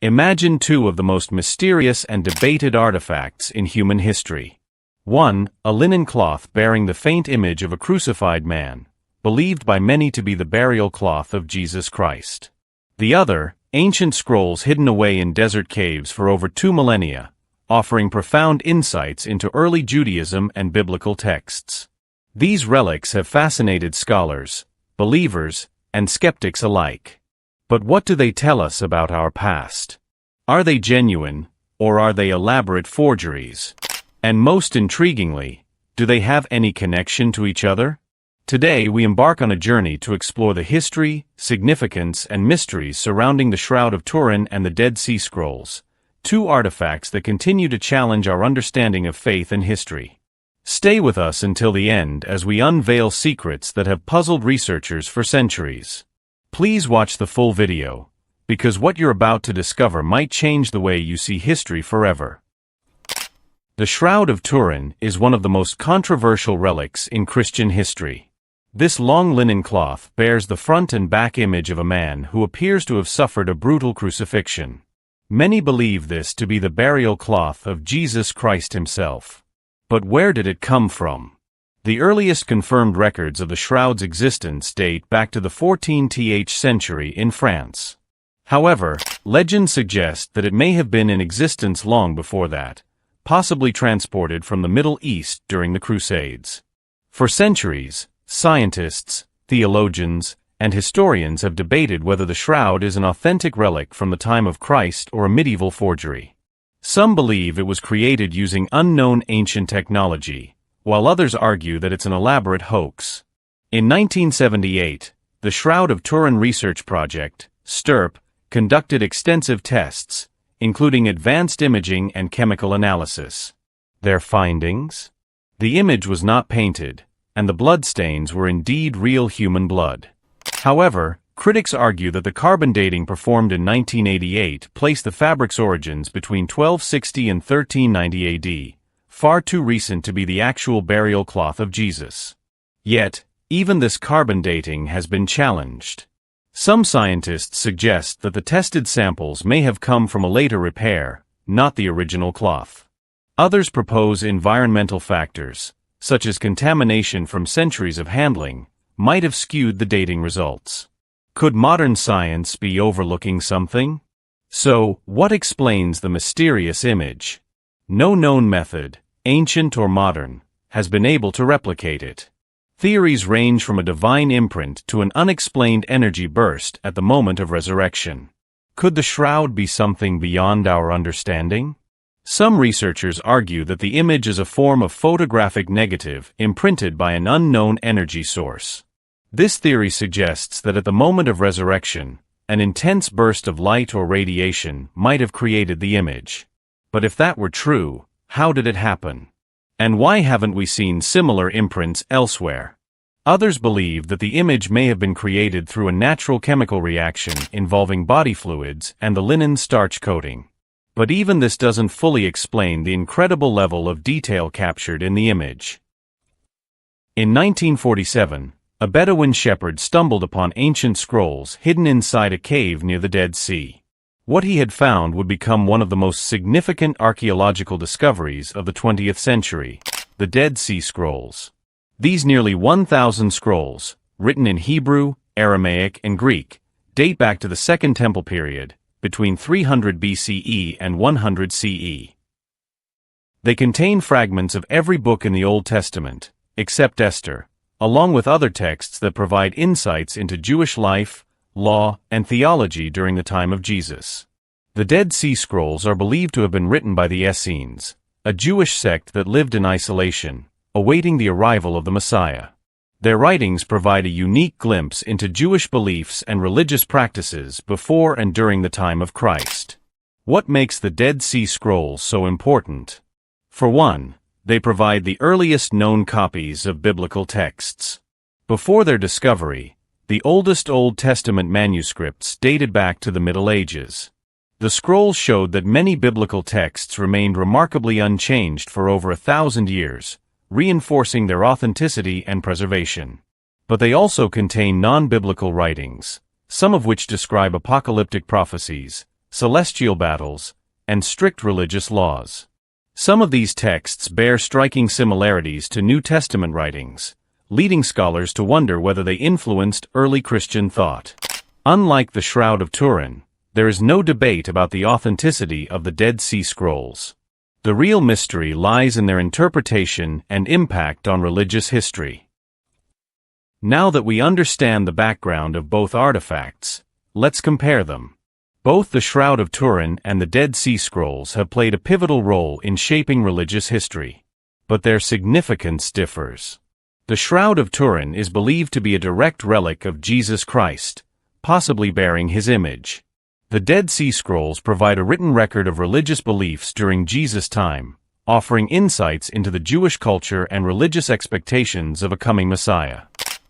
Imagine two of the most mysterious and debated artifacts in human history. One, a linen cloth bearing the faint image of a crucified man, believed by many to be the burial cloth of Jesus Christ. The other, ancient scrolls hidden away in desert caves for over 2 millennia, offering profound insights into early Judaism and biblical texts. These relics have fascinated scholars, believers, and skeptics alike. But what do they tell us about our past? Are they genuine, or are they elaborate forgeries? And most intriguingly, do they have any connection to each other? Today we embark on a journey to explore the history, significance, and mysteries surrounding the Shroud of Turin and the Dead Sea Scrolls, two artifacts that continue to challenge our understanding of faith and history. Stay with us until the end as we unveil secrets that have puzzled researchers for centuries. Please watch the full video, because what you're about to discover might change the way you see history forever. The Shroud of Turin is one of the most controversial relics in Christian history. This long linen cloth bears the front and back image of a man who appears to have suffered a brutal crucifixion. Many believe this to be the burial cloth of Jesus Christ himself. But where did it come from? The earliest confirmed records of the shroud's existence date back to the 14th century in France. However, legends suggest that it may have been in existence long before that, possibly transported from the Middle East during the Crusades. For centuries, scientists, theologians, and historians have debated whether the shroud is an authentic relic from the time of Christ or a medieval forgery. Some believe it was created using unknown ancient technology, while others argue that it's an elaborate hoax. In 1978, the Shroud of Turin Research Project, STURP, conducted extensive tests, including advanced imaging and chemical analysis. Their findings? The image was not painted, and the bloodstains were indeed real human blood. However, critics argue that the carbon dating performed in 1988 placed the fabric's origins between 1260 and 1390 AD, far too recent to be the actual burial cloth of Jesus. Yet, even this carbon dating has been challenged. Some scientists suggest that the tested samples may have come from a later repair, not the original cloth. Others propose environmental factors, such as contamination from centuries of handling, might have skewed the dating results. Could modern science be overlooking something? So, what explains the mysterious image? No known method, ancient or modern, has been able to replicate it. Theories range from a divine imprint to an unexplained energy burst at the moment of resurrection. Could the shroud be something beyond our understanding? Some researchers argue that the image is a form of photographic negative imprinted by an unknown energy source. This theory suggests that at the moment of resurrection, an intense burst of light or radiation might have created the image. But if that were true, how did it happen? And why haven't we seen similar imprints elsewhere? Others believe that the image may have been created through a natural chemical reaction involving body fluids and the linen starch coating. But even this doesn't fully explain the incredible level of detail captured in the image. In 1947, a Bedouin shepherd stumbled upon ancient scrolls hidden inside a cave near the Dead Sea. What he had found would become one of the most significant archaeological discoveries of the 20th century, the Dead Sea Scrolls. These nearly 1,000 scrolls, written in Hebrew, Aramaic, and Greek, date back to the Second Temple period, between 300 BCE and 100 CE. They contain fragments of every book in the Old Testament, except Esther, along with other texts that provide insights into Jewish life, law, and theology during the time of Jesus. The Dead Sea Scrolls are believed to have been written by the Essenes, a Jewish sect that lived in isolation, awaiting the arrival of the Messiah. Their writings provide a unique glimpse into Jewish beliefs and religious practices before and during the time of Christ. What makes the Dead Sea Scrolls so important? For one, they provide the earliest known copies of biblical texts. Before their discovery, the oldest Old Testament manuscripts dated back to the Middle Ages. The scrolls showed that many biblical texts remained remarkably unchanged for over 1,000 years, reinforcing their authenticity and preservation. But they also contain non-biblical writings, some of which describe apocalyptic prophecies, celestial battles, and strict religious laws. Some of these texts bear striking similarities to New Testament writings, leading scholars to wonder whether they influenced early Christian thought. Unlike the Shroud of Turin, there is no debate about the authenticity of the Dead Sea Scrolls. The real mystery lies in their interpretation and impact on religious history. Now that we understand the background of both artifacts, let's compare them. Both the Shroud of Turin and the Dead Sea Scrolls have played a pivotal role in shaping religious history. But their significance differs. The Shroud of Turin is believed to be a direct relic of Jesus Christ, possibly bearing his image. The Dead Sea Scrolls provide a written record of religious beliefs during Jesus' time, offering insights into the Jewish culture and religious expectations of a coming Messiah.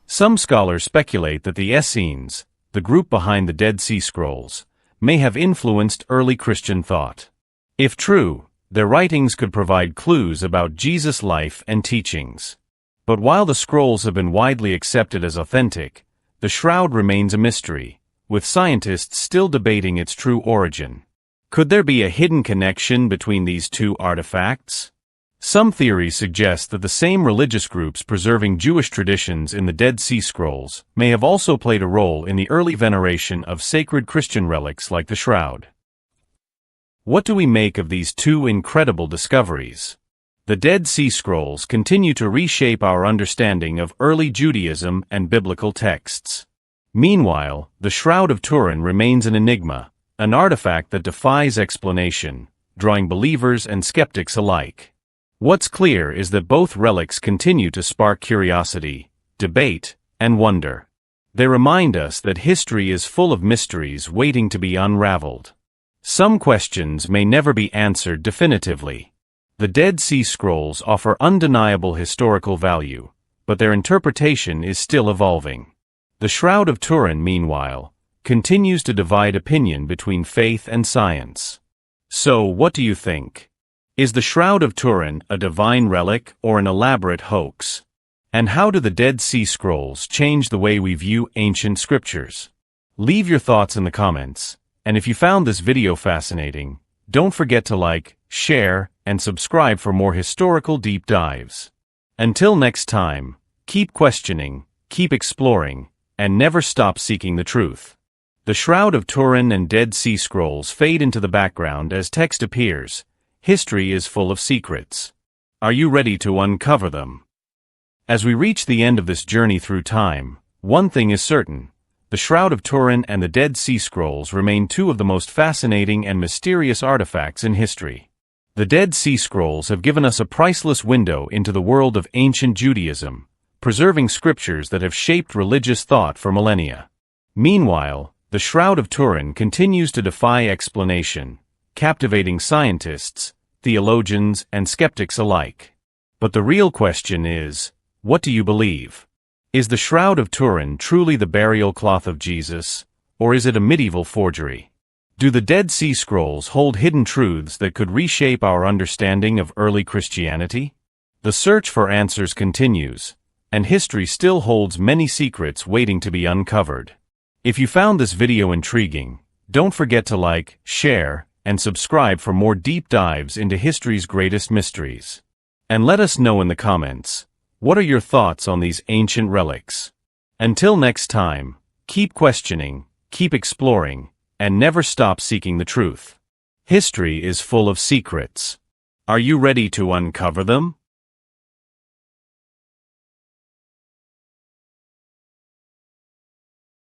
Some scholars speculate that the Essenes, the group behind the Dead Sea Scrolls, may have influenced early Christian thought. If true, their writings could provide clues about Jesus' life and teachings. But while the scrolls have been widely accepted as authentic, the shroud remains a mystery, with scientists still debating its true origin. Could there be a hidden connection between these two artifacts? Some theories suggest that the same religious groups preserving Jewish traditions in the Dead Sea Scrolls may have also played a role in the early veneration of sacred Christian relics like the shroud. What do we make of these two incredible discoveries? The Dead Sea Scrolls continue to reshape our understanding of early Judaism and biblical texts. Meanwhile, the Shroud of Turin remains an enigma, an artifact that defies explanation, drawing believers and skeptics alike. What's clear is that both relics continue to spark curiosity, debate, and wonder. They remind us that history is full of mysteries waiting to be unraveled. Some questions may never be answered definitively. The Dead Sea Scrolls offer undeniable historical value, but their interpretation is still evolving. The Shroud of Turin, meanwhile, continues to divide opinion between faith and science. So, what do you think? Is the Shroud of Turin a divine relic or an elaborate hoax? And how do the Dead Sea Scrolls change the way we view ancient scriptures? Leave your thoughts in the comments, and if you found this video fascinating, don't forget to like, share, and subscribe for more historical deep dives. Until next time, keep questioning, keep exploring, and never stop seeking the truth. The Shroud of Turin and Dead Sea Scrolls fade into the background as text appears. History is full of secrets. Are you ready to uncover them? As we reach the end of this journey through time, one thing is certain. The Shroud of Turin and the Dead Sea Scrolls remain two of the most fascinating and mysterious artifacts in history. The Dead Sea Scrolls have given us a priceless window into the world of ancient Judaism, preserving scriptures that have shaped religious thought for millennia. Meanwhile, the Shroud of Turin continues to defy explanation, captivating scientists, theologians, and skeptics alike. But the real question is, what do you believe? Is the Shroud of Turin truly the burial cloth of Jesus, or is it a medieval forgery? Do the Dead Sea Scrolls hold hidden truths that could reshape our understanding of early Christianity? The search for answers continues, and history still holds many secrets waiting to be uncovered. If you found this video intriguing, don't forget to like, share, and subscribe for more deep dives into history's greatest mysteries. And let us know in the comments, what are your thoughts on these ancient relics? Until next time, keep questioning, keep exploring, and never stop seeking the truth. History is full of secrets. Are you ready to uncover them?